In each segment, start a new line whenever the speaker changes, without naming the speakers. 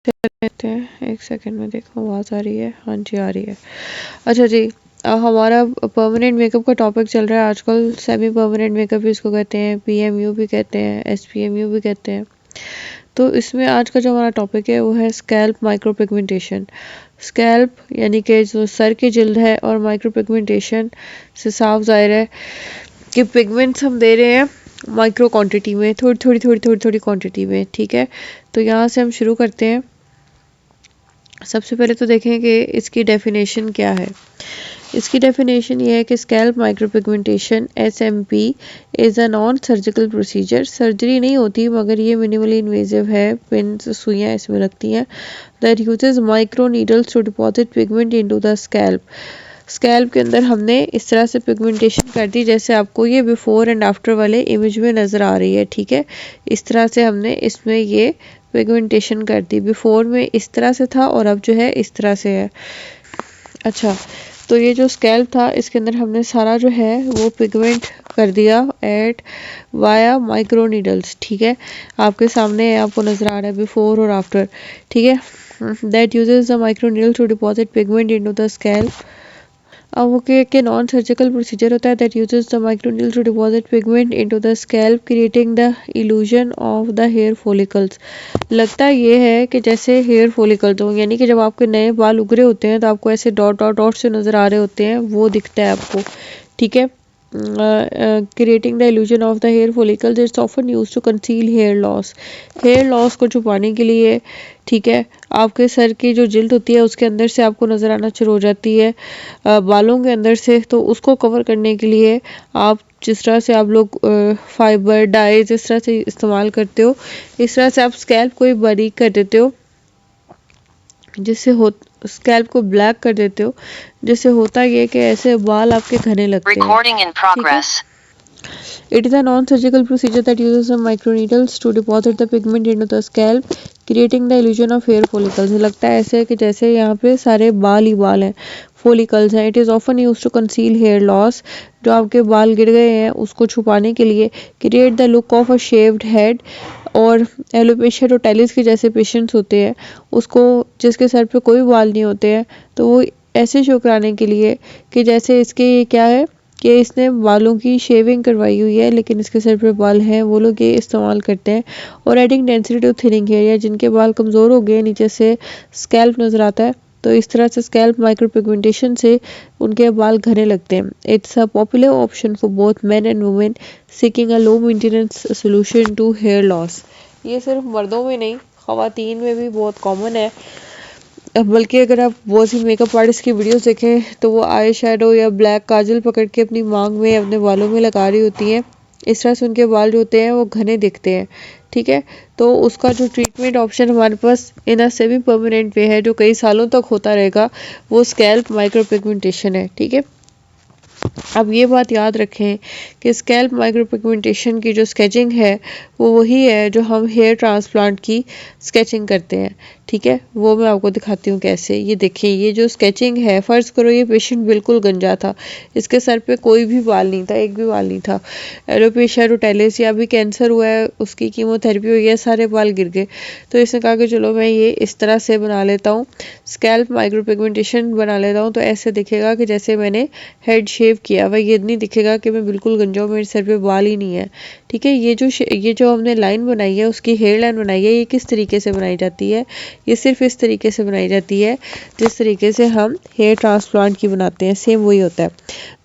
कहते हैं, एक सेकंड में देखो आवाज़ आ रही है। हाँ जी आ रही है। अच्छा जी, हमारा परमानेंट मेकअप का टॉपिक चल रहा है आजकल। सेमी परमानेंट मेकअप भी इसको कहते हैं, पीएमयू भी कहते हैं, एसपीएमयू भी कहते हैं। तो इसमें आज का जो हमारा टॉपिक है वो है स्कैल्प माइक्रो पिगमेंटेशन। स्कैल्प यानी कि जो सर की जिल्द है, और माइक्रो पिगमेंटेशन से साफ जाहिर है कि पिगमेंट्स हम दे रहे हैं माइक्रो क्वांटिटी में, थोड़ी क्वांटिटी में। ठीक है, तो यहाँ से हम शुरू करते हैं। सबसे पहले तो देखें कि इसकी डेफिनेशन क्या है। इसकी डेफिनेशन ये है कि scalp micropigmentation SMP is a non surgical procedure. Surgery नहीं होती मगर ये मिनिमली इन्वेजिव है। पिन्स सुइयाँ इसमें लगती हैं। That uses micro needles to deposit pigment into the scalp. Scalp के अंदर हमने इस तरह से पिगमेंटेशन कर दी जैसे आपको ये बिफोर एंड आफ्टर वाले इमेज में नज़र आ रही है। ठीक है, इस तरह से हमने इसमें ये पिगमेंटेशन कर दी। बिफोर में इस तरह से था और अब जो है इस तरह से है। अच्छा, तो ये जो स्कैल्प था इसके अंदर हमने सारा जो है वो पिगमेंट कर दिया एट वाया माइक्रो नीडल्स। ठीक है, आपके सामने है, आपको नज़र आ रहा है बिफोर और आफ्टर। ठीक है, that uses the micro needle to deposit pigment into the scalp. अब वो के नॉन सर्जिकल प्रोसीजर होता है that uses the micro needle to deposit pigment into the scalp creating the illusion of the hair follicles. लगता ये है कि जैसे हेयर फॉलिकल्स हो, यानी कि जब आपके नए बाल उग रहे होते हैं तो आपको ऐसे डॉट डॉट डॉट से नज़र आ रहे होते हैं, वो दिखता है आपको। ठीक है, creating the illusion of the hair follicles it's often used to conceal hair loss. Hair loss को छुपाने के लिए, ठीक है, आपके सर की जो जिल्द होती है उसके अंदर से आपको नज़र आना शुरू हो जाती है बालों के अंदर से, तो उसको कवर करने के लिए आप जिस तरह से आप लोग फाइबर डाई जिस तरह से इस्तेमाल करते हो, इस तरह से आप स्कैल्प को ही बारीक कर देते हो, जिससे हो स्कैल्प को ब्लैक कर देते हो, जिससे होता ये कि ऐसे बाल आपके घने लगते हैं। ठीक है, it is a non-surgical procedure that uses some microneedles to deposit the pigment into the scalp, creating the illusion of hair follicles। लगता है ऐसे कि जैसे यहाँ पे सारे बाल ही बाल हैं, follicles हैं। It is often used to conceal hair loss। जो आपके बाल गिर गए हैं उसको छुपाने के लिए, create the look of a shaved head। और एलोपेशिया टोटैलिस के जैसे पेशेंट्स होते हैं उसको, जिसके सर पे कोई बाल नहीं होते हैं, तो वो ऐसे शो कराने के लिए कि जैसे इसके ये क्या है कि इसने बालों की शेविंग करवाई हुई है लेकिन इसके सर पे बाल हैं, वो लोग ये इस्तेमाल करते हैं। और adding density to thinning hair, या जिनके बाल कमज़ोर हो गए, नीचे से स्कैल्प नज़र आता है, तो इस तरह से स्कैल्प माइक्रोपिगमेंटेशन से उनके बाल घने लगते हैं। It's a popular option for both men and women seeking a low maintenance solution to hair loss. ये सिर्फ मर्दों में नहीं, ख़वातीन में भी बहुत कॉमन है। बल्कि अगर आप बहुत सी मेकअप आर्टिस्ट की वीडियोस देखें तो वो आई शेडो या ब्लैक काजल पकड़ के अपनी मांग में अपने बालों में लगा रही होती हैं। इस तरह से उनके बाल जो होते हैं वो घने दिखते हैं। ठीक है, तो उसका जो ट्रीटमेंट ऑप्शन हमारे पास इन अ सेमी परमानेंट वे है, जो कई सालों तक होता रहेगा, वो स्कैल्प माइक्रोपिगमेंटेशन है। ठीक है, अब ये बात याद रखें कि स्कैल्प माइक्रोपिगमेंटेशन की जो स्केचिंग है वो वही है जो हम हेयर ट्रांसप्लांट की स्केचिंग करते हैं। ठीक है, वो मैं आपको दिखाती हूँ कैसे। ये देखिए, ये जो स्केचिंग है, फ़र्ज़ करो ये पेशेंट बिल्कुल गंजा था, इसके सर पे कोई भी बाल नहीं था, एक भी बाल नहीं था। एलोपेशिया टोटैलिस या भी कैंसर हुआ है, उसकी कीमोथेरेपी हुई है, सारे बाल गिर गए। तो इसने कहा कि चलो मैं ये इस तरह से बना लेता हूँ, स्कैल्प माइक्रोपिगमेंटेशन बना लेता हूँ, तो ऐसे दिखेगा कि जैसे मैंने हेड शेव किया हुआ। ये नहीं दिखेगा कि मैं बिल्कुल गंजा हूँ, मेरे सर पे बाल ही नहीं है। ठीक है, ये जो हमने लाइन बनाई है, उसकी हेयर लाइन बनाई है, ये किस तरीके से बनाई जाती है? ये सिर्फ इस तरीके से बनाई जाती है जिस तरीके से हम हेयर ट्रांसप्लांट की बनाते हैं, सेम वही होता है।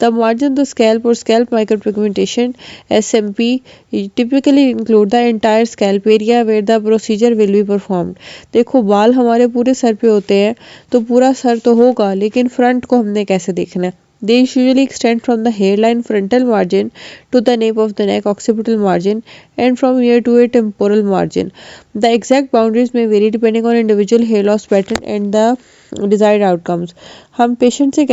द मार्जिन द स्कैल्प और scalp micropigmentation SMP typically include the entire scalp area where the procedure will be performed. देखो, बाल हमारे पूरे सर पे होते हैं तो पूरा सर तो होगा, लेकिन फ्रंट को हमने कैसे देखना है? They usually extend from the hairline frontal margin to the nape of the neck occipital margin and from here to a temporal margin. The exact boundaries may vary depending on individual hair loss pattern and the desired outcomes. हम patient से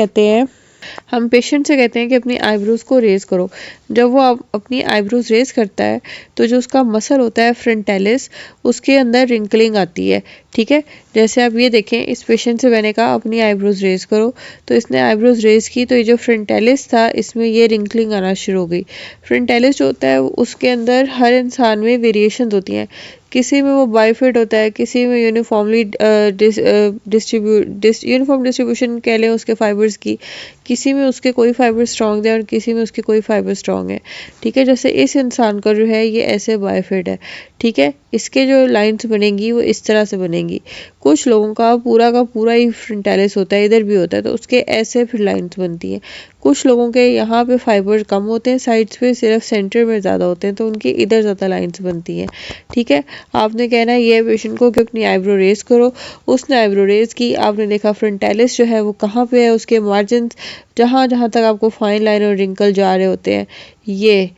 कहते हैं कि अपनी eyebrows को rays करो। जब वो अपनी आईब्रोज़ रेज़ करता है तो जो उसका मसल होता है फ्रंटेलिस, उसके अंदर रिंकलिंग आती है। ठीक है, जैसे आप ये देखें, इस पेशेंट से मैंने कहा अपनी आईब्रोज़ रेज़ करो, तो इसने आईब्रोज़ रेज़ की, तो ये जो फ्रंटेलिस था इसमें ये रिंकलिंग आना शुरू हो गई। फ्रंटेलिस जो होता है उसके अंदर हर इंसान में वेरिएशंस होती हैं। किसी में वो बाइफिट होता है, किसी में यूनिफॉर्मली यूनिफॉर्म डिस्ट्रीब्यूशन कह लें उसके फाइबर्स की, किसी में उसके कोई फाइबर स्ट्रॉन्ग है और किसी में उसके कोई फाइबर स्ट्रॉन्ग है। ठीक है, जैसे इस इंसान का जो है ये ऐसे बाइफिट है। ठीक है, इसके जो लाइंस बनेंगी वो इस तरह से बनेंगी। कुछ लोगों का पूरा ही फ्रंटालिस होता है, इधर भी होता है, तो उसके ऐसे फिर लाइंस बनती हैं। कुछ लोगों के यहाँ पे फाइबर कम होते हैं, साइड्स पे सिर्फ सेंटर में ज़्यादा होते हैं, तो उनकी इधर ज़्यादा लाइंस बनती हैं। ठीक है, आपने कहना है ये पेशेंट को कि अपनी आईब्रो रेज करो। उसने आईब्रो रेज की, आपने देखा फ्रंटालिस जो है वो कहाँ पे है, उसके मार्जिन जहाँ जहाँ तक आपको फाइन लाइन और रिंकल जा रहे होते हैं, ये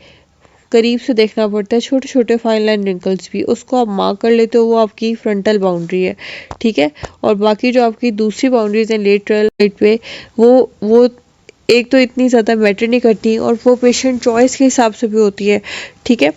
करीब से देखना पड़ता है, छोटे छोटे फाइन लाइन रिंकल्स भी, उसको आप मार्क कर लेते हो, वो आपकी फ्रंटल बाउंड्री है। ठीक है, और बाकी जो आपकी दूसरी बाउंड्रीज हैं लेटरल साइड पे, वो एक तो इतनी ज़्यादा मैटर नहीं करती और वो पेशेंट चॉइस के हिसाब से भी होती है। ठीक है,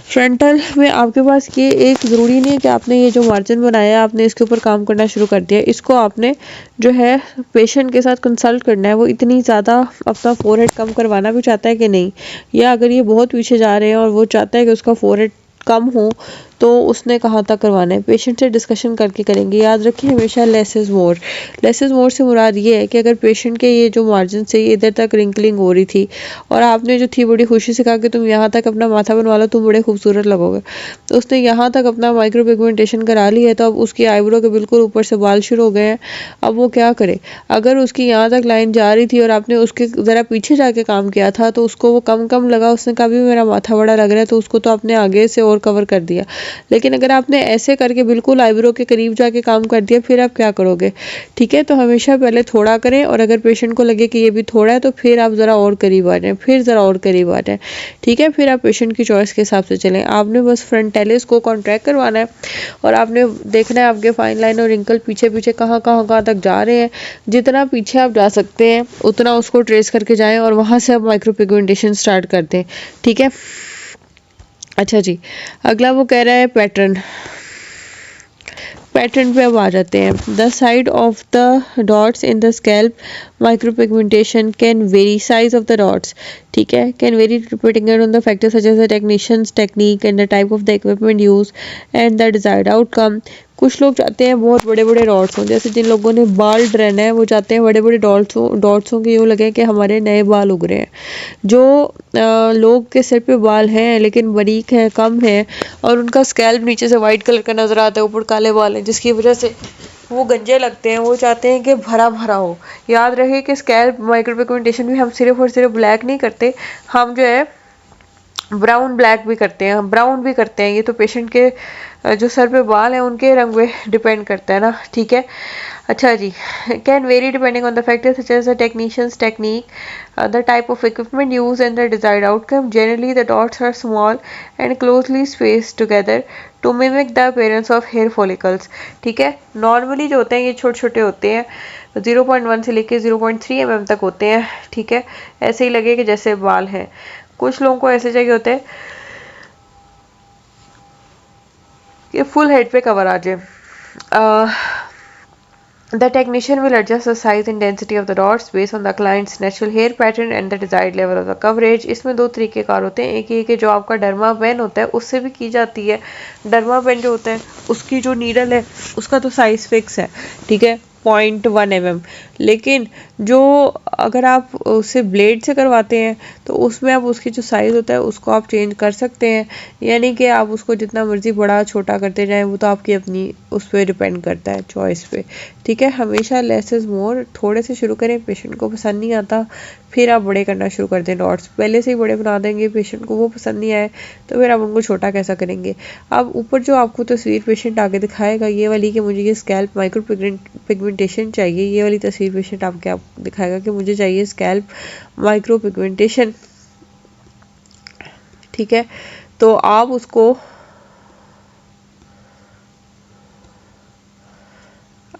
फ्रंटल में आपके पास ये एक ज़रूरी नहीं है कि आपने ये जो मार्जिन बनाया आपने इसके ऊपर काम करना शुरू कर दिया। इसको आपने जो है पेशेंट के साथ कंसल्ट करना है, वो इतनी ज़्यादा अपना फोरहेड कम करवाना भी चाहता है कि नहीं, या अगर ये बहुत पीछे जा रहे हैं और वो चाहता है कि उसका फोरहेड कम हो तो उसने कहाँ तक करवाना है, पेशेंट से डिस्कशन करके करेंगे। याद रखिए हमेशा less is more. Less is more से मुराद ये है कि अगर पेशेंट के ये जो मार्जिन से ये इधर तक रिंकलिंग हो रही थी और आपने जो थी बड़ी खुशी से कहा कि तुम यहाँ तक अपना माथा बनवा लो, तुम बड़े खूबसूरत लगोगे, तो उसने यहाँ तक अपना माइक्रो पिगमेंटेशन करा ली है, तो अब उसकी आईब्रो के बिल्कुल ऊपर से बाल शुरू हो गए हैं। अब वो क्या करे, अगर उसकी यहाँ तक लाइन जा रही थी और आपने उसके ज़रा पीछे जाके काम किया था तो उसको वो कम कम लगा, उसने कहा भी मेरा माथा बड़ा लग रहा है, तो उसको तो आपने आगे से और कवर कर दिया। लेकिन अगर आपने ऐसे करके बिल्कुल आईब्रो के करीब जाके काम कर दिया, फिर आप क्या करोगे। ठीक है, तो हमेशा पहले थोड़ा करें और अगर पेशेंट को लगे कि ये भी थोड़ा है तो फिर आप ज़रा और करीब आ जाएं, फिर ज़रा और करीब आ जाएं। ठीक है, फिर आप पेशेंट की चॉइस के हिसाब से चलें। आपने बस फ्रंटालिस को कॉन्ट्रैक्ट करवाना है और आपने देखना है आपके फाइन लाइन और रिंकल पीछे पीछे कहाँ तक जा रहे हैं। जितना पीछे आप जा सकते हैं उतना उसको ट्रेस करके जाएं और वहाँ से आप माइक्रो पिगमेंटेशन स्टार्ट कर दें। ठीक है, अच्छा जी, अगला वो कह रहा है पैटर्न। पैटर्न पे अब आ जाते हैं। The side of the dots in the scalp micro pigmentation can vary, size of the dots, ठीक है, can vary depending on the factors such as the technicians technique and the type of the equipment use and the desired outcome. कुछ लोग चाहते हैं बहुत बड़े बड़े dots हों, जैसे जिन लोगों ने बाल रहना है वो चाहते हैं बड़े बड़े डॉट्स हों कि यूँ लगे कि हमारे नए बाल उग रहे हैं। जो लोग के सिर पे बाल हैं लेकिन बारीक हैं, कम हैं और उनका स्कैल्प नीचे से वाइट कलर का नजर आता है, ऊपर काले बाल हैं जिसकी वजह से वो गंजे लगते हैं, वो चाहते हैं कि भरा भरा हो। याद रहे कि स्कैल्प माइक्रो पिगमेंटेशन भी हम सिर्फ और सिर्फ ब्लैक नहीं करते, हम जो है ब्राउन ब्लैक भी करते हैं, हम ब्राउन भी करते हैं। ये तो पेशेंट के जो सर पे बाल हैं उनके रंग पे डिपेंड करता है ना। ठीक है, अच्छा जी, can vary depending on the factors such as the technicians technique, the type of equipment used and the desired outcome. Generally, the dots are small and closely spaced together to mimic the appearance of hair follicles. ठीक है, normally जो होते हैं ये छोटे छोटे होते हैं, 0.1 से लेके 0.3 mm तक होते हैं। ठीक है, ऐसे ही लगे कि जैसे बाल हैं। कुछ लोगों को ऐसे चाहिए होते हैं कि फुल हेड पे कवर आ जाए। The technician will adjust the size and density of the dots based on the client's natural hair pattern and the desired level of the coverage. इसमें दो तरीके कार होते हैं, एक ये कि जो आपका डर्मा पेन होता है उससे भी की जाती है। डर्मा पेन जो होता है उसकी जो नीडल है उसका तो साइज फिक्स है, ठीक है, 0.1 mm। लेकिन जो अगर आप उसे ब्लेड से करवाते हैं तो उसमें आप उसकी जो साइज़ होता है उसको आप चेंज कर सकते हैं, यानी कि आप उसको जितना मर्जी बड़ा छोटा करते जाएं, वो तो आपकी अपनी उस पर डिपेंड करता है, चॉइस पे। ठीक है, हमेशा लेस इज़ मोर, थोड़े से शुरू करें, पेशेंट को पसंद नहीं आता फिर आप बड़े करना शुरू कर दें। डॉट्स पहले से ही बड़े बना देंगे, पेशेंट को वो पसंद नहीं आए तो फिर आप उनको छोटा कैसा करेंगे। अब ऊपर जो आपको तस्वीर पेशेंट आगे दिखाएगा ये वाली कि मुझे ये स्कैल्प माइक्रो पिगमेंटेशन चाहिए, ये वाली तस्वीर पेशेंट आपको दिखाएगा कि मुझे चाहिए स्कैल्प माइक्रो पिगमेंटेशन। ठीक है, तो आप उसको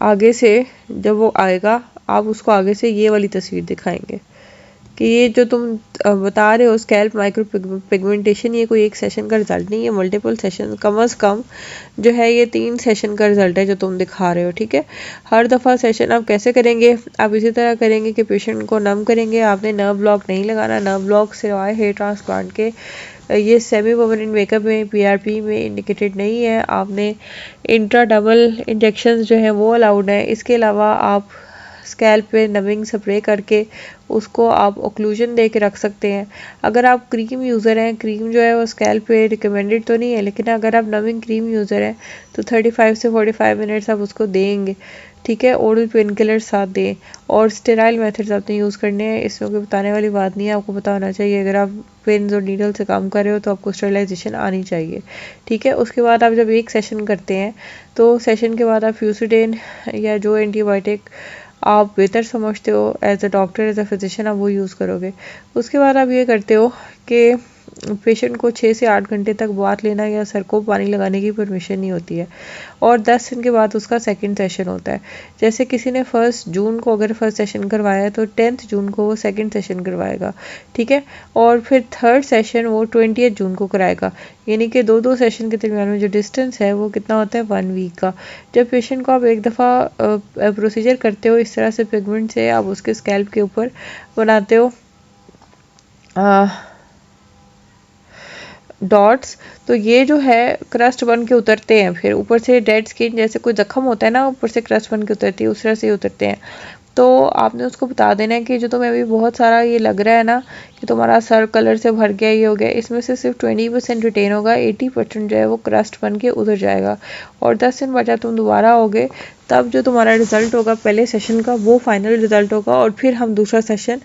आगे से जब वो आएगा आप उसको आगे से ये वाली तस्वीर दिखाएंगे। कि ये जो तुम बता रहे हो स्कैल्प माइक्रो पिगमेंटेशन, ये कोई एक सेशन का रिजल्ट नहीं है, मल्टीपल सेशन, कम अज़ कम जो है ये 3 सेशन का रिजल्ट है जो तुम दिखा रहे हो। ठीक है, हर दफ़ा सेशन आप कैसे करेंगे, आप इसी तरह करेंगे कि पेशेंट को नम करेंगे। आपने नर्व ब्लॉक नहीं लगाना, नर्व ब्लॉक सिवाय हेयर ट्रांसप्लांट के ये सेमी परमानेंट मेकअप में पीआरपी में इंडिकेटेड नहीं है। आपने इंट्राडर्मल इंजेक्शंस जो है वो अलाउड है। इसके अलावा आप स्कैल्प पे नमिंग स्प्रे करके उसको आप ओक्लूजन दे के रख सकते हैं। अगर आप क्रीम यूज़र हैं, क्रीम जो है वो स्कैल्प पे रिकमेंडेड तो नहीं है, लेकिन अगर आप नमिंग क्रीम यूज़र हैं तो 35 से 45 मिनट्स आप उसको देंगे। ठीक है, ओरल पेन किलर साथ दें और स्टेराइल मेथड्स आपने यूज़ करने हैं। इसमें कोई बताने वाली बात नहीं है, आपको पता होना चाहिए। अगर आप पेन्स और नीडल से काम कर रहे हो तो आपको स्टेरिलाइजेशन आनी चाहिए। ठीक है, उसके बाद आप जब एक सेशन करते हैं तो सेशन के बाद आप फ्यूसिडेन या जो एंटीबायोटिक आप बेहतर समझते हो as a doctor, as a physician, आप वो यूज़ करोगे। उसके बाद आप ये करते हो कि पेशेंट को 6 से 8 घंटे तक बाथ लेना या सर को पानी लगाने की परमिशन नहीं होती है और 10 दिन के बाद उसका सेकंड सेशन होता है। जैसे किसी ने 1 जून को अगर फर्स्ट सेशन करवाया है तो 10 जून को वो सेकंड सेशन करवाएगा। ठीक है, और फिर थर्ड सेशन वो 20 जून को कराएगा। यानी कि दो सेशन के दरमियान में जो डिस्टेंस है वो कितना होता है, 1 वीक का। जब पेशेंट को आप एक दफ़ा प्रोसीजर करते हो इस तरह से पिगमेंट से आप उसके स्कैल्प के ऊपर बनाते हो डॉट्स, तो ये जो है क्रस्ट बन के उतरते हैं। फिर ऊपर से डेड स्किन जैसे कोई जख्म होता है ना, ऊपर से क्रस्ट बन के उतरती है, उस तरह से उतरते हैं। तो आपने उसको बता देना है कि जो तुम्हें अभी बहुत सारा ये लग रहा है ना कि तुम्हारा सर कलर से भर गया, ये हो गया, इसमें से सिर्फ 20% रिटेन होगा, 80% जो है वो क्रस्ट बन के उतर जाएगा। और 10 दिन बाद जब तुम दोबारा आओगे तब जो तुम्हारा रिजल्ट होगा पहले सेशन का वो फाइनल रिजल्ट होगा और फिर हम दूसरा सेशन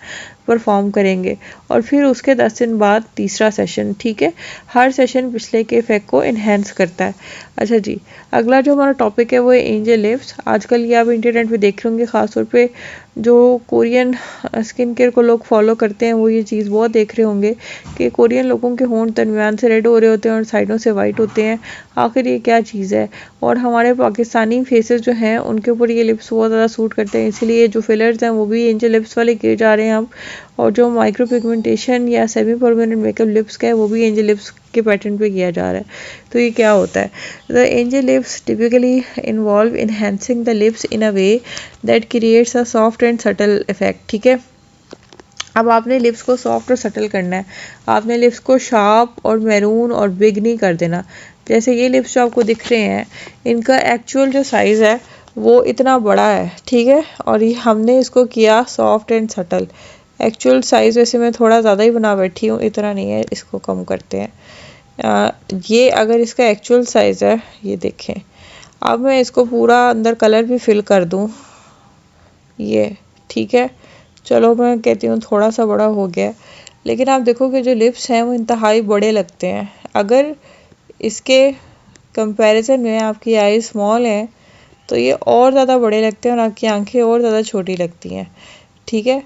परफॉर्म करेंगे और फिर उसके 10 दिन बाद तीसरा सेशन। ठीक है, हर सेशन पिछले के इफेक्ट को इन्हेंस करता है। अच्छा जी, अगला जो हमारा टॉपिक है वो है एंजल लिप्स। आजकल ये आप इंटरनेट पे देख रहे होंगे, खासतौर पे जो कोरियन स्किन केयर को लोग फॉलो करते हैं वो ये चीज़ बहुत देख रहे होंगे कि कोरियन लोगों के होंठ दरमियान से रेड हो रहे होते हैं और साइडों से वाइट होते हैं। आखिर ये क्या चीज़ है? और हमारे पाकिस्तानी फेसेस जो हैं उनके ऊपर ये लिप्स बहुत ज़्यादा सूट करते हैं, इसीलिए जो फिलर्स हैं वो भी एंजल लिप्स वाले किए जा रहे हैं अब। और जो माइक्रो पिगमेंटेशन या सेमी परमानेंट मेकअप लिप्स का है वो भी एंजल लिप्स के पैटर्न पे किया जा रहा है। तो ये क्या होता है? The angel lips typically involve enhancing the lips in a way that creates a soft and subtle effect. ठीक है, अब आपने लिप्स को सॉफ्ट और सटल करना है। आपने लिप्स को शार्प और मैरून और बिग नहीं कर देना। जैसे ये लिप्स जो आपको दिख रहे हैं इनका एक्चुअल जो साइज़ है वो इतना बड़ा है। ठीक है, और ये हमने इसको किया soft and subtle. Actual size वैसे मैं थोड़ा ज़्यादा ही बना बैठी हूँ, इतना नहीं है, इसको कम करते हैं। ये अगर इसका एक्चुअल साइज़ है, ये देखें। अब मैं इसको पूरा अंदर कलर भी फिल कर दूँ, ये ठीक है। चलो मैं कहती हूँ थोड़ा सा बड़ा हो गया, लेकिन आप देखो कि जो लिप्स हैं वो इंतहाई बड़े लगते हैं। अगर इसके कंपैरिजन में आपकी आई स्मॉल है तो ये और ज़्यादा बड़े लगते हैं और आपकी आंखें और ज़्यादा छोटी लगती हैं। ठीक है,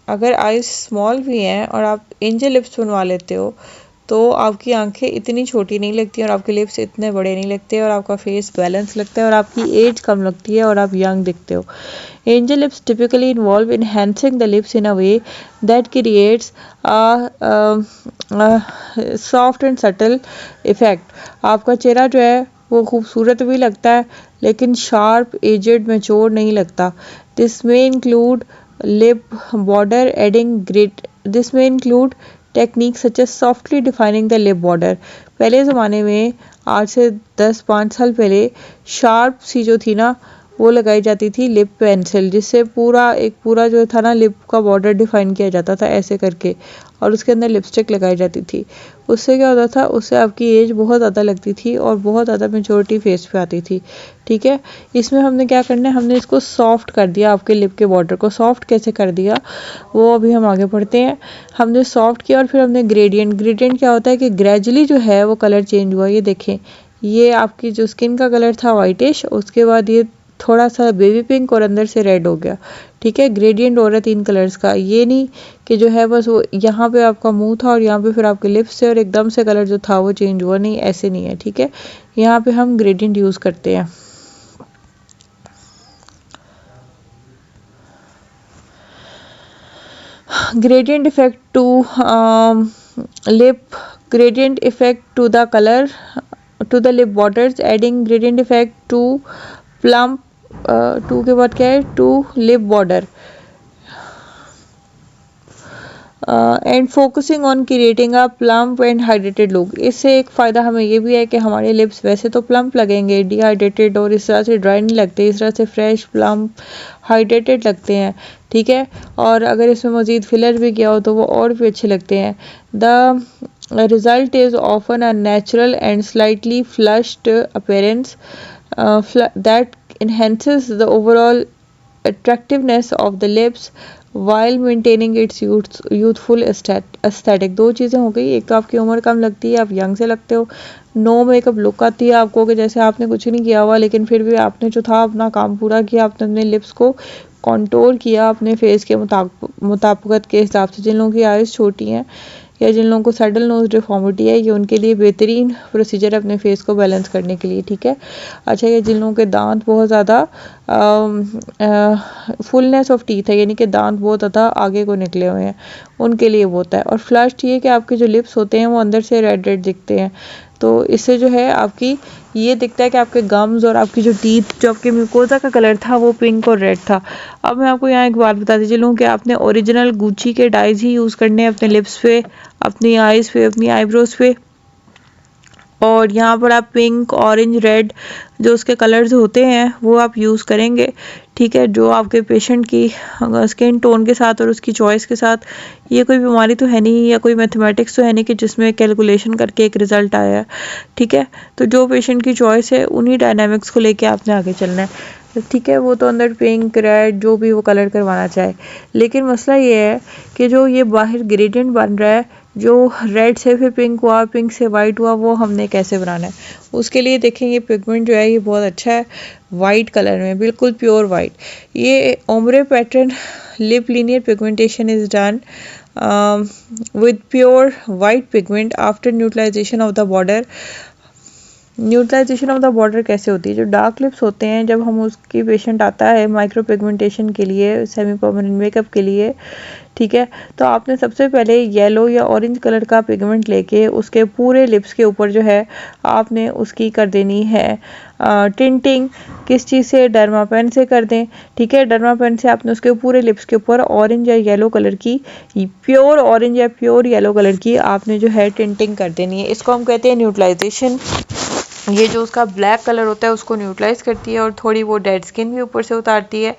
अगर आईज स्मॉल भी हैं और आप एंजल लिप्स बनवा लेते हो तो आपकी आंखें इतनी छोटी नहीं लगती और आपके लिप्स इतने बड़े नहीं लगते और आपका फेस बैलेंस लगता है और आपकी एज कम लगती है और आप यंग दिखते हो। Angel lips typically involve enhancing the lips in a way that creates a soft and subtle effect। आपका चेहरा जो है वो खूबसूरत भी लगता है लेकिन शार्प, एजेड, मैच्योर नहीं लगता। दिस में include lip border adding grit। this may include techniques such as softly defining the lip border। पहले ज़माने में, आज से 10-5 साल पहले, शार्प सी जो थी ना वो लगाई जाती थी लिप पेंसिल, जिससे पूरा जो था ना लिप का बॉर्डर डिफाइन किया जाता था ऐसे करके, और उसके अंदर लिपस्टिक लगाई जाती थी। उससे क्या होता था, उससे आपकी एज बहुत ज़्यादा लगती थी और बहुत ज़्यादा मेच्योरिटी फेस पे आती थी। ठीक है, इसमें हमने क्या करना है, हमने इसको सॉफ्ट कर दिया। आपके लिप के बॉर्डर को सॉफ्ट कैसे कर दिया वो अभी हम आगे पढ़ते हैं। हमने सॉफ्ट किया और फिर हमने ग्रेडियंट क्या होता है कि ग्रेजुअली जो है वो कलर चेंज हुआ। ये देखें, ये आपकी जो स्किन का कलर था वाइटिश, उसके बाद ये थोड़ा सा बेबी पिंक और अंदर से रेड हो गया। ठीक है, ग्रेडियंट हो रहा है 3 कलर्स का। ये नहीं कि जो है बस वो यहाँ पे आपका मुंह था और यहाँ पे फिर आपके लिप्स थे और एकदम से कलर जो था वो चेंज हुआ, नहीं, ऐसे नहीं है। ठीक है, यहाँ पे हम ग्रेडियंट यूज़ करते हैं। gradient effect to lip gradient effect to the color to the lip borders, adding gradient effect to plump to के बाद क्या है, to lip border and focusing on creating a plump and hydrated look. इससे एक फ़ायदा हमें ये भी है कि हमारे लिप्स वैसे तो प्लम्प लगेंगे, डिहाइड्रेटेड और इस तरह से ड्राई नहीं लगते, इस तरह से फ्रेश प्लम्प हाइड्रेटेड लगते हैं, ठीक है। और अगर इसमें मज़ीद फिलर भी किया हो तो वो और भी अच्छे लगते हैं। The result is often a natural and slightly flushed appearance that enhances the overall attractiveness of the lips while maintaining its youthful aesthetic। दो चीज़ें हो गई, एक तो आपकी उम्र कम लगती है, आप यंग से लगते हो, नो मेकअप लुक आती है आपको कि जैसे आपने कुछ नहीं किया हुआ, लेकिन फिर भी आपने जो था अपना काम पूरा किया, आपने अपने लिप्स को कॉन्टोर किया अपने फेस के मुताबिकत के हिसाब से। जिन लोगों की आइज़ छोटी हैं या जिन लोगों को सैडल नोज डिफॉर्मिटी है, ये उनके लिए बेहतरीन प्रोसीजर है अपने फेस को बैलेंस करने के लिए, ठीक है। अच्छा, ये जिन लोगों के दांत बहुत ज़्यादा फुलनेस ऑफ टीथ है, यानी कि दांत बहुत ज़्यादा आगे को निकले हुए हैं, उनके लिए वो होता है। और फ्लश्ड ये कि आपके जो लिप्स होते हैं वो अंदर से रेड रेड दिखते हैं, तो इससे जो है आपकी ये दिखता है कि आपके गम्स और आपकी जो टीथ, जो आपके म्यूकोजा का कलर था वो पिंक और रेड था। अब मैं आपको यहाँ एक बात बता दी चलूँ कि आपने ओरिजिनल गुच्ची के डाइज ही यूज़ करने हैं अपने लिप्स पे, अपनी आईज़ पे, अपनी आईब्रोज पे, और यहाँ पर आप पिंक, ऑरेंज, रेड जो उसके कलर्स होते हैं वो आप यूज़ करेंगे, ठीक है, जो आपके पेशेंट की स्किन टोन के साथ और उसकी चॉइस के साथ। ये कोई बीमारी तो है नहीं या कोई मैथमेटिक्स तो है नहीं कि जिसमें कैलकुलेशन करके एक रिज़ल्ट आया है, ठीक है। तो जो पेशेंट की चॉइस है उन्हीं डायनामिक्स को लेके आपने आगे चलना है, ठीक है। वो तो अंदर पिंक, रेड जो भी वो कलर करवाना चाहे, लेकिन मसला ये है कि जो ये बाहर ग्रेडियंट बन रहा है, जो रेड से फिर पिंक हुआ, पिंक से वाइट हुआ, वो हमने कैसे बनाना है। उसके लिए देखें, ये पिगमेंट जो है ये बहुत अच्छा है, वाइट कलर में, बिल्कुल प्योर वाइट। ये ombre pattern lip linear pigmentation is done with pure white pigment after neutralization of the border. Neutralization of the border कैसे होती है, जो डार्क लिप्स होते हैं जब हम उसकी पेशेंट आता है माइक्रो पिगमेंटेशन के लिए, सेमी परमानेंट मेकअप के लिए, ठीक है, तो आपने सबसे पहले येलो या ऑरेंज कलर का पिगमेंट लेके उसके पूरे लिप्स के ऊपर जो है आपने उसकी कर देनी है टिंटिंग। किस चीज़ से, डर्मा पेन से कर दें, ठीक है। डर्मा पेन से आपने उसके पूरे लिप्स के ऊपर ऑरेंज या येलो कलर की, प्योर ऑरेंज या प्योर येलो कलर की आपने जो है टिंटिंग कर देनी है। इसको हम कहते हैं न्यूट्रलाइजेशन। ये जो उसका ब्लैक कलर होता है उसको न्यूट्रलाइज करती है और थोड़ी वो डेड स्किन भी ऊपर से उतारती है।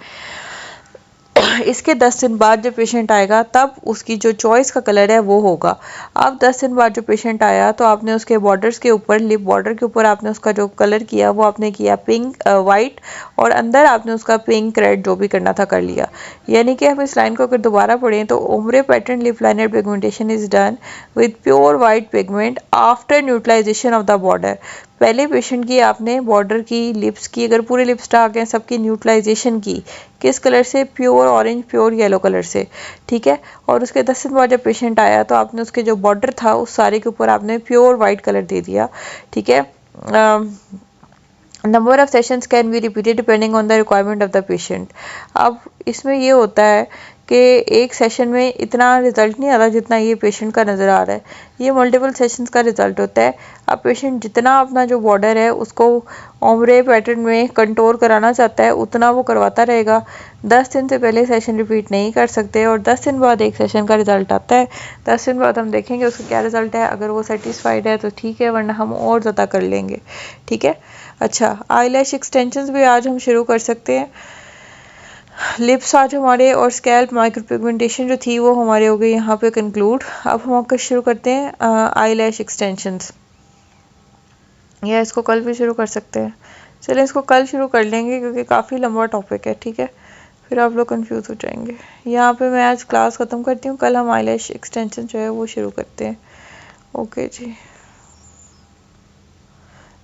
इसके 10 दिन बाद जब पेशेंट आएगा तब उसकी जो चॉइस का कलर है वो होगा। अब 10 दिन बाद जो पेशेंट आया तो आपने उसके बॉर्डर्स के ऊपर, लिप बॉर्डर के ऊपर आपने उसका जो कलर किया वो आपने किया पिंक, वाइट, और अंदर आपने उसका पिंक, रेड जो भी करना था कर लिया। यानी कि हम इस लाइन को अगर दोबारा पढ़ें तो ombre pattern lip liner pigmentation is done with pure white pigment after neutralization of the border. पहले पेशेंट की आपने बॉर्डर की, लिप्स की, अगर पूरे लिप्स डार्क हैं सबकी न्यूट्रलाइजेशन की, किस कलर से, pure orange, pure yellow colour से, ठीक है। और उसके 10 दिन बाद जब पेशेंट आया तो आपने उसके जो बॉर्डर था उस सारे के ऊपर आपने प्योर वाइट कलर दे दिया, ठीक है। Number of sessions can be repeated depending on the requirement of the patient. अब इसमें ये होता है कि एक सेशन में इतना रिजल्ट नहीं आता जितना ये पेशेंट का नज़र आ रहा है, ये मल्टीपल सेशंस का रिजल्ट होता है। अब पेशेंट जितना अपना जो बॉर्डर है उसको ओम्ब्रे पैटर्न में कंटोर कराना चाहता है उतना वो करवाता रहेगा। 10 दिन से पहले सेशन रिपीट नहीं कर सकते और 10 दिन बाद एक सेशन का रिजल्ट आता है। 10 दिन बाद हम देखेंगे उसका क्या रिजल्ट है, अगर वो सेटिस्फाइड है तो ठीक है, वरना हम और ज़्यादा कर लेंगे, ठीक है। अच्छा, आईलैश एक्सटेंशंस भी आज हम शुरू कर सकते हैं। लिप्स आज हमारे और स्कैल्प माइक्रो पिगमेंटेशन जो थी वो हमारे हो गई यहाँ पे कंक्लूड। अब हम आपका शुरू करते हैं आईलैश एक्सटेंशंस, या इसको कल भी शुरू कर सकते हैं। चलिए इसको कल शुरू कर लेंगे क्योंकि काफ़ी लंबा टॉपिक है, ठीक है, फिर आप लोग कंफ्यूज हो जाएंगे। यहाँ पे मैं आज क्लास ख़त्म करती हूँ, कल हम आईलैश एक्सटेंशन जो है वो शुरू करते हैं। ओके जी,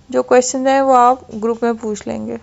जो क्वेश्चन है वो आप ग्रुप में पूछ लेंगे।